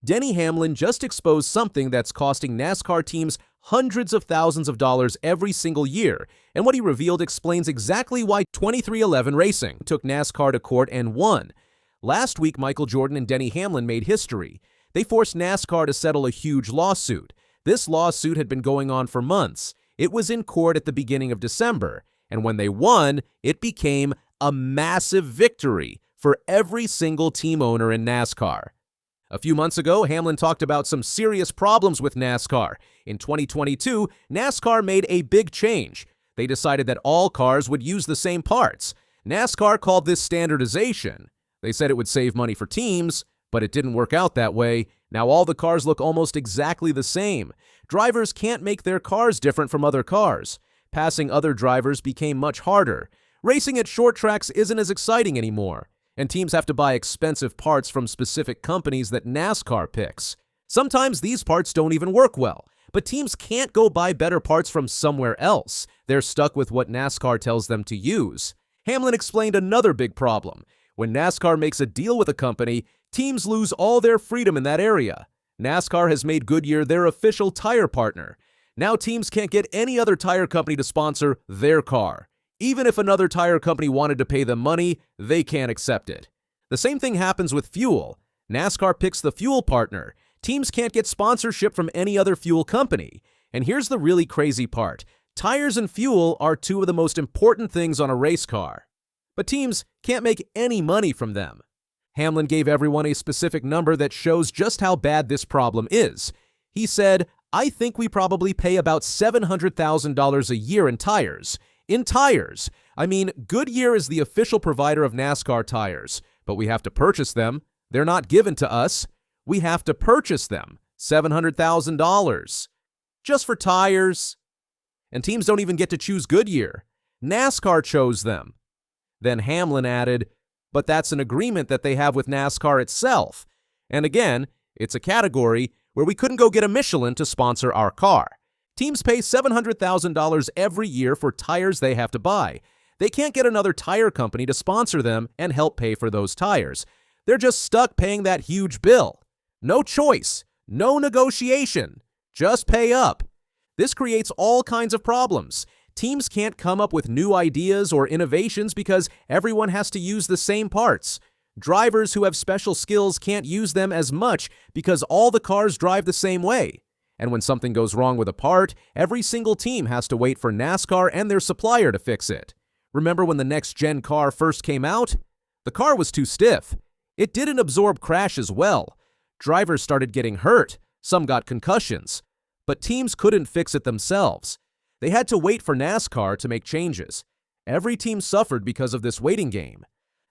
Denny Hamlin just exposed something that's costing NASCAR teams hundreds of thousands of dollars every single year, and what he revealed explains exactly why 23XI Racing took NASCAR to court and won. Last week, Michael Jordan and Denny Hamlin made history. They forced NASCAR to settle a huge lawsuit. This lawsuit had been going on for months. It was in court at the beginning of December, and when they won, it became a massive victory for every single team owner in NASCAR. A few months ago, Hamlin talked about some serious problems with NASCAR. In 2022, NASCAR made a big change. They decided that all cars would use the same parts. NASCAR called this standardization. They said it would save money for teams, but it didn't work out that way. Now all the cars look almost exactly the same. Drivers can't make their cars different from other cars. Passing other drivers became much harder. Racing at short tracks isn't as exciting anymore, and teams have to buy expensive parts from specific companies that NASCAR picks. Sometimes these parts don't even work well, but teams can't go buy better parts from somewhere else. They're stuck with what NASCAR tells them to use. Hamlin explained another big problem. When NASCAR makes a deal with a company, teams lose all their freedom in that area. NASCAR has made Goodyear their official tire partner. Now teams can't get any other tire company to sponsor their car. Even if another tire company wanted to pay them money, they can't accept it. The same thing happens with fuel. NASCAR picks the fuel partner. Teams can't get sponsorship from any other fuel company. And here's the really crazy part. Tires and fuel are two of the most important things on a race car. But teams can't make any money from them. Hamlin gave everyone a specific number that shows just how bad this problem is. He said, "I think we probably pay about $700,000 a year in tires." In tires. I mean, Goodyear is the official provider of NASCAR tires, but we have to purchase them. They're not given to us. We have to purchase them. $700,000. Just for tires. And teams don't even get to choose Goodyear. NASCAR chose them. Then Hamlin added, "But that's an agreement that they have with NASCAR itself. And again, it's a category where we couldn't go get a Michelin to sponsor our car." Teams pay $700,000 every year for tires they have to buy. They can't get another tire company to sponsor them and help pay for those tires. They're just stuck paying that huge bill. No choice, no negotiation, just pay up. This creates all kinds of problems. Teams can't come up with new ideas or innovations because everyone has to use the same parts. Drivers who have special skills can't use them as much because all the cars drive the same way. And when something goes wrong with a part, every single team has to wait for NASCAR and their supplier to fix it. Remember when the next-gen car first came out? The car was too stiff. It didn't absorb crashes well. Drivers started getting hurt. Some got concussions. But teams couldn't fix it themselves. They had to wait for NASCAR to make changes. Every team suffered because of this waiting game.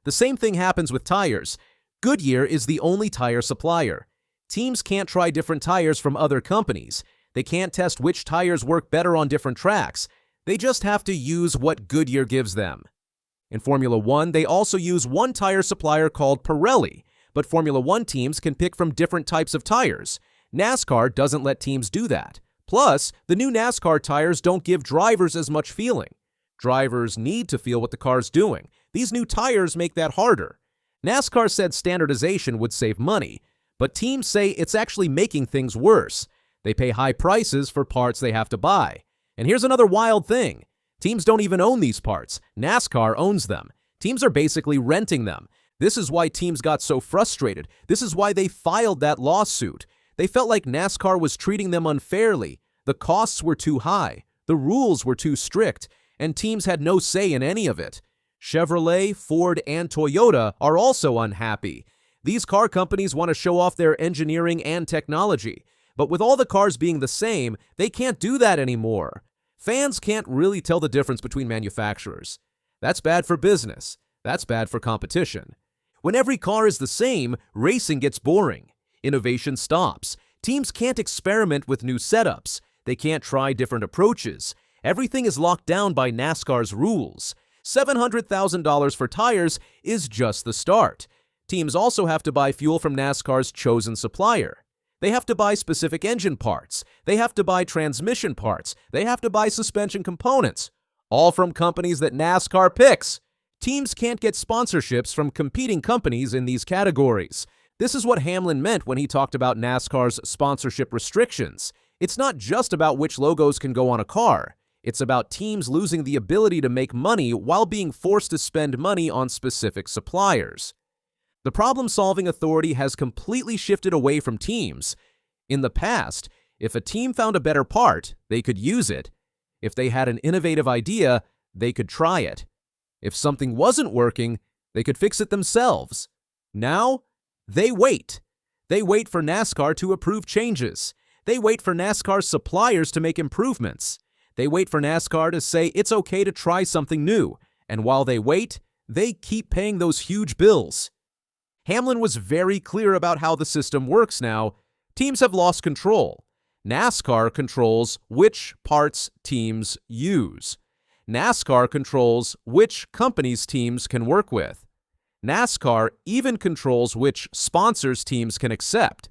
The same thing happens with tires. Goodyear is the only tire supplier. Teams can't try different tires from other companies. They can't test which tires work better on different tracks. They just have to use what Goodyear gives them. In Formula One, they also use one tire supplier called Pirelli, but Formula One teams can pick from different types of tires. NASCAR doesn't let teams do that. Plus, the new NASCAR tires don't give drivers as much feeling. Drivers need to feel what the car's doing. These new tires make that harder. NASCAR said standardization would save money, but teams say it's actually making things worse. They pay high prices for parts they have to buy. And here's another wild thing. Teams don't even own these parts. NASCAR owns them. Teams are basically renting them. This is why teams got so frustrated. This is why they filed that lawsuit. They felt like NASCAR was treating them unfairly. The costs were too high. The rules were too strict. And teams had no say in any of it. Chevrolet, Ford, and Toyota are also unhappy. These car companies want to show off their engineering and technology. But with all the cars being the same, they can't do that anymore. Fans can't really tell the difference between manufacturers. That's bad for business. That's bad for competition. When every car is the same, racing gets boring. Innovation stops. Teams can't experiment with new setups. They can't try different approaches. Everything is locked down by NASCAR's rules. $700,000 for tires is just the start. Teams also have to buy fuel from NASCAR's chosen supplier. They have to buy specific engine parts. They have to buy transmission parts. They have to buy suspension components. All from companies that NASCAR picks. Teams can't get sponsorships from competing companies in these categories. This is what Hamlin meant when he talked about NASCAR's sponsorship restrictions. It's not just about which logos can go on a car. It's about teams losing the ability to make money while being forced to spend money on specific suppliers. The problem-solving authority has completely shifted away from teams. In the past, if a team found a better part, they could use it. If they had an innovative idea, they could try it. If something wasn't working, they could fix it themselves. Now, they wait. They wait for NASCAR to approve changes. They wait for NASCAR's suppliers to make improvements. They wait for NASCAR to say it's okay to try something new. And while they wait, they keep paying those huge bills. Hamlin was very clear about how the system works now. Teams have lost control. NASCAR controls which parts teams use. NASCAR controls which companies teams can work with. NASCAR even controls which sponsors teams can accept.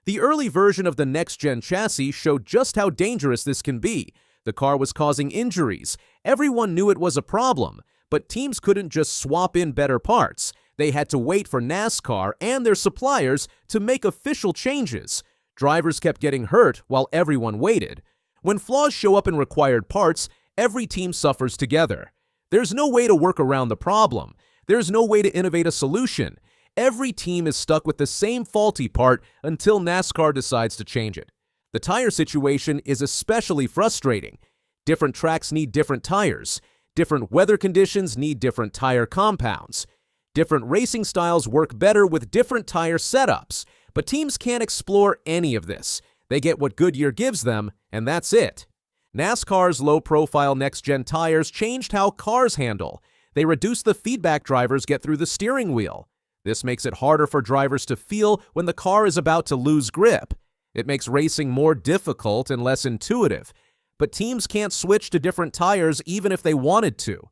The early version of the next-gen chassis showed just how dangerous this can be. The car was causing injuries. Everyone knew it was a problem, but teams couldn't just swap in better parts. They had to wait for NASCAR and their suppliers to make official changes. Drivers kept getting hurt while everyone waited. When flaws show up in required parts, every team suffers together. There's no way to work around the problem. There's no way to innovate a solution. Every team is stuck with the same faulty part until NASCAR decides to change it. The tire situation is especially frustrating. Different tracks need different tires. Different weather conditions need different tire compounds. Different racing styles work better with different tire setups, but teams can't explore any of this. They get what Goodyear gives them, and that's it. NASCAR's low-profile next-gen tires changed how cars handle. They reduce the feedback drivers get through the steering wheel. This makes it harder for drivers to feel when the car is about to lose grip. It makes racing more difficult and less intuitive. But teams can't switch to different tires even if they wanted to.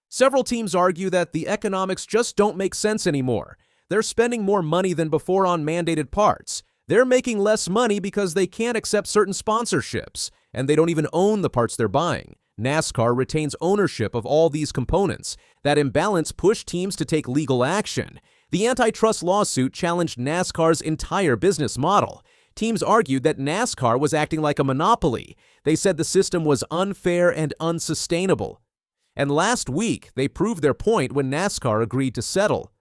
Several teams argue that the economics just don't make sense anymore. They're spending more money than before on mandated parts. They're making less money because they can't accept certain sponsorships, and they don't even own the parts they're buying. NASCAR retains ownership of all these components. That imbalance pushed teams to take legal action. The antitrust lawsuit challenged NASCAR's entire business model. Teams argued that NASCAR was acting like a monopoly. They said the system was unfair and unsustainable. And last week, they proved their point when NASCAR agreed to settle.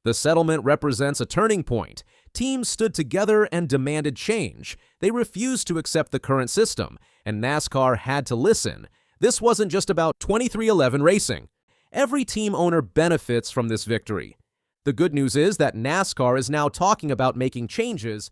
The settlement represents a turning point. Teams stood together and demanded change. They refused to accept the current system, and NASCAR had to listen. This wasn't just about 2311 racing. Every team owner benefits from this victory. The good news is that NASCAR is now talking about making changes,